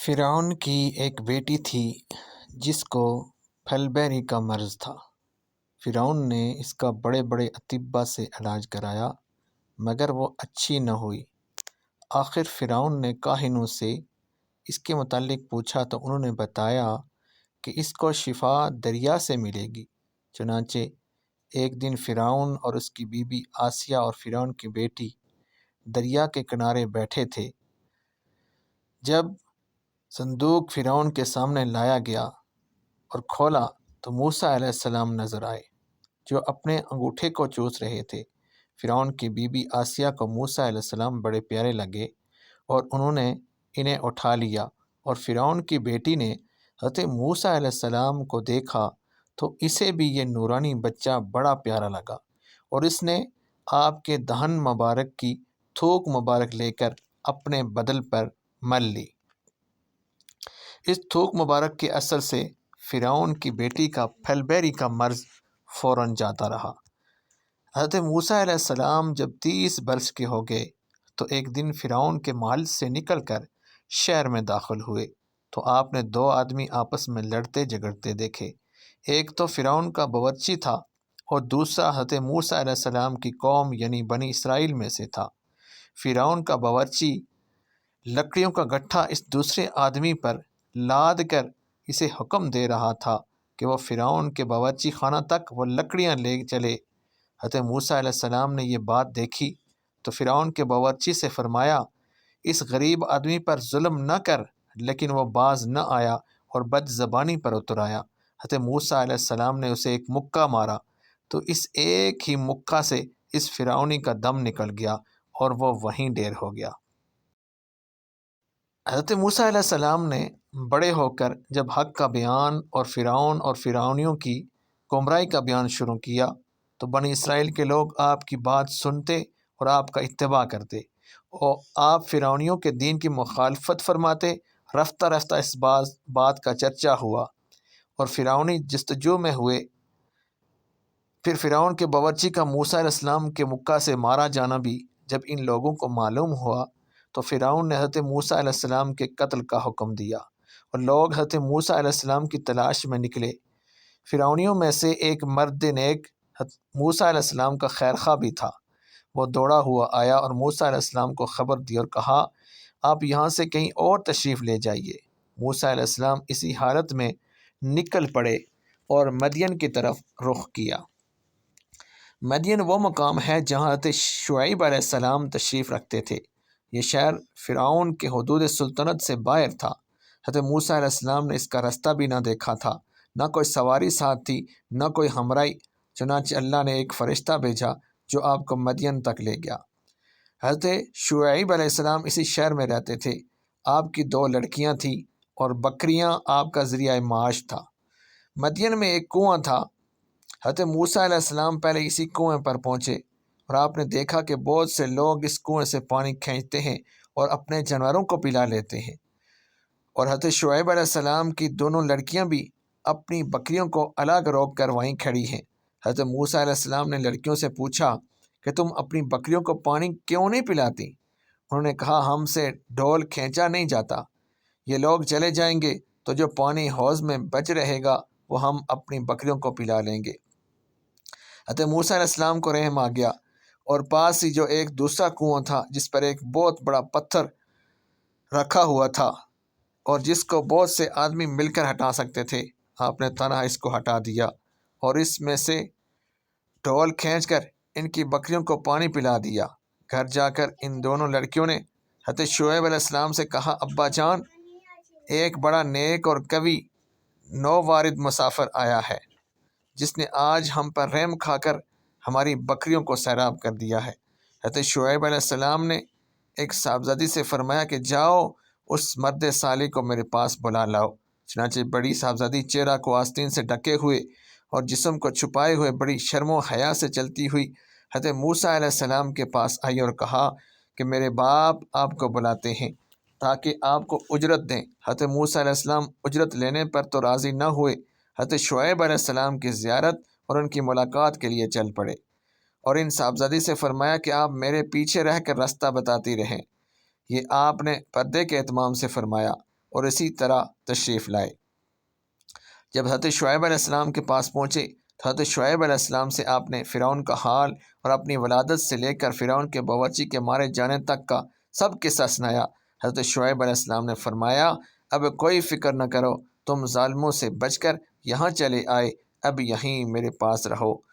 فرعون کی ایک بیٹی تھی جس کو پھلبیری کا مرض تھا۔ فرعون نے اس کا بڑے بڑے اطباء سے علاج کرایا مگر وہ اچھی نہ ہوئی۔ آخر فرعون نے کاہنوں سے اس کے متعلق پوچھا تو انہوں نے بتایا کہ اس کو شفا دریا سے ملے گی۔ چنانچہ ایک دن فرعون اور اس کی بیوی آسیہ اور فرعون کی بیٹی دریا کے کنارے بیٹھے تھے۔ جب صندوق فرعون کے سامنے لایا گیا اور کھولا تو موسیٰ علیہ السلام نظر آئے جو اپنے انگوٹھے کو چوس رہے تھے۔ فرعون کی بیوی آسیہ کو موسیٰ علیہ السلام بڑے پیارے لگے اور انہوں نے انہیں اٹھا لیا، اور فرعون کی بیٹی نے حضرت موسیٰ علیہ السلام کو دیکھا تو اسے بھی یہ نورانی بچہ بڑا پیارا لگا، اور اس نے آپ کے دہن مبارک کی تھوک مبارک لے کر اپنے بدن پر مل لی۔ اس تھوک مبارک کے اثر سے فرعون کی بیٹی کا پھلبیری کا مرض فوراً جاتا رہا۔ حضرت موسیٰ علیہ السلام جب 30 برس کے ہو گئے تو ایک دن فرعون کے محل سے نکل کر شہر میں داخل ہوئے تو آپ نے 2 آدمی آپس میں لڑتے جھگڑتے دیکھے۔ ایک تو فرعون کا باورچی تھا اور دوسرا حضرت موسیٰ علیہ السلام کی قوم یعنی بنی اسرائیل میں سے تھا۔ فرعون کا باورچی لکڑیوں کا گٹھا اس دوسرے آدمی پر لاد کر اسے حکم دے رہا تھا کہ وہ فرعون کے باورچی خانہ تک وہ لکڑیاں لے چلے۔ حضرت موسیٰ علیہ السلام نے یہ بات دیکھی تو فرعون کے باورچی سے فرمایا، اس غریب آدمی پر ظلم نہ کر، لیکن وہ باز نہ آیا اور بد زبانی پر اتر آیا۔ حضرت موسیٰ علیہ السلام نے اسے ایک مکہ مارا تو اس ایک ہی مکہ سے اس فرعونی کا دم نکل گیا اور وہ وہیں ڈیر ہو گیا۔ حضرت موسیٰ علیہ السلام نے بڑے ہو کر جب حق کا بیان اور فرعون اور فرعونیوں کی گمراہی کا بیان شروع کیا تو بنی اسرائیل کے لوگ آپ کی بات سنتے اور آپ کا اتباع کرتے، اور آپ فرعونیوں کے دین کی مخالفت فرماتے۔ رفتہ رفتہ اس بات کا چرچا ہوا اور فرعونی جستجو میں ہوئے۔ پھر فرعون کے باورچی کا موسیٰ علیہ السلام کے مکہ سے مارا جانا بھی جب ان لوگوں کو معلوم ہوا تو فرعون نے حضرت موسیٰ علیہ السلام کے قتل کا حکم دیا اور لوگ حضرت موسیٰ علیہ السلام کی تلاش میں نکلے۔ فرعونیوں میں سے ایک مرد نیک موسیٰ علیہ السلام کا خیر خواہ بھی تھا۔ وہ دوڑا ہوا آیا اور موسیٰ علیہ السلام کو خبر دی اور کہا، آپ یہاں سے کہیں اور تشریف لے جائیے۔ موسیٰ علیہ السلام اسی حالت میں نکل پڑے اور مدین کی طرف رخ کیا۔ مدین وہ مقام ہے جہاں حضرت شعیب علیہ السلام تشریف رکھتے تھے۔ یہ شہر فرعون کے حدود سلطنت سے باہر تھا۔ حضرت موسیٰ علیہ السلام نے اس کا رستہ بھی نہ دیکھا تھا، نہ کوئی سواری ساتھ تھی، نہ کوئی ہمراہی۔ چنانچہ اللہ نے ایک فرشتہ بھیجا جو آپ کو مدین تک لے گیا۔ حضرت شعیب علیہ السلام اسی شہر میں رہتے تھے۔ آپ کی 2 لڑکیاں تھیں اور بکریاں آپ کا ذریعہ معاش تھا۔ مدین میں ایک کنواں تھا۔ حضرت موسیٰ علیہ السلام پہلے اسی کنویں پر پہنچے اور آپ نے دیکھا کہ بہت سے لوگ اس کنویں سے پانی کھینچتے ہیں اور اپنے جانوروں کو پلا لیتے ہیں، اور حضرت شعیب علیہ السلام کی دونوں لڑکیاں بھی اپنی بکریوں کو الگ روک کر وہیں کھڑی ہیں۔ حضرت موسیٰ علیہ السلام نے لڑکیوں سے پوچھا کہ تم اپنی بکریوں کو پانی کیوں نہیں پلاتی؟ انہوں نے کہا، ہم سے ڈول کھینچا نہیں جاتا، یہ لوگ چلے جائیں گے تو جو پانی حوض میں بچ رہے گا وہ ہم اپنی بکریوں کو پلا لیں گے۔ حضرت موسیٰ علیہ السلام کو رحم آ گیا اور پاس ہی جو ایک دوسرا کنواں تھا جس پر ایک بہت بڑا پتھر رکھا ہوا تھا اور جس کو بہت سے آدمی مل کر ہٹا سکتے تھے، آپ نے تنہا اس کو ہٹا دیا اور اس میں سے ڈول کھینچ کر ان کی بکریوں کو پانی پلا دیا۔ گھر جا کر ان دونوں لڑکیوں نے حضرت شعیب علیہ السلام سے کہا، ابا جان، ایک بڑا نیک اور قوی نووارد مسافر آیا ہے جس نے آج ہم پر رحم کھا کر ہماری بکریوں کو سیراب کر دیا ہے۔ حضرت شعیب علیہ السلام نے ایک صاحبزادی سے فرمایا کہ جاؤ اس مرد صالح کو میرے پاس بلا لاؤ۔ چنانچہ بڑی صاحبزادی چہرہ کو آستین سے ڈھکے ہوئے اور جسم کو چھپائے ہوئے بڑی شرم و حیا سے چلتی ہوئی حضرت موسیٰ علیہ السلام کے پاس آئی اور کہا کہ میرے باپ آپ کو بلاتے ہیں تاکہ آپ کو اجرت دیں۔ حضرت موسیٰ علیہ السلام اجرت لینے پر تو راضی نہ ہوئے، حضرت شعیب علیہ السلام کی زیارت اور ان کی ملاقات کے لیے چل پڑے اور ان صاحبزادی سے فرمایا کہ آپ میرے پیچھے رہ کر راستہ بتاتی رہیں۔ یہ آپ نے پردے کے اہتمام سے فرمایا۔ اور اسی طرح تشریف لائے۔ جب حضرت شعیب علیہ السلام کے پاس پہنچے تو حضرت شعیب علیہ السلام سے آپ نے فرعون کا حال اور اپنی ولادت سے لے کر فرعون کے باورچی کے مارے جانے تک کا سب قصہ سنایا۔ حضرت شعیب علیہ السلام نے فرمایا، اب کوئی فکر نہ کرو، تم ظالموں سے بچ کر یہاں چلے آئے، اب یہیں میرے پاس رہو۔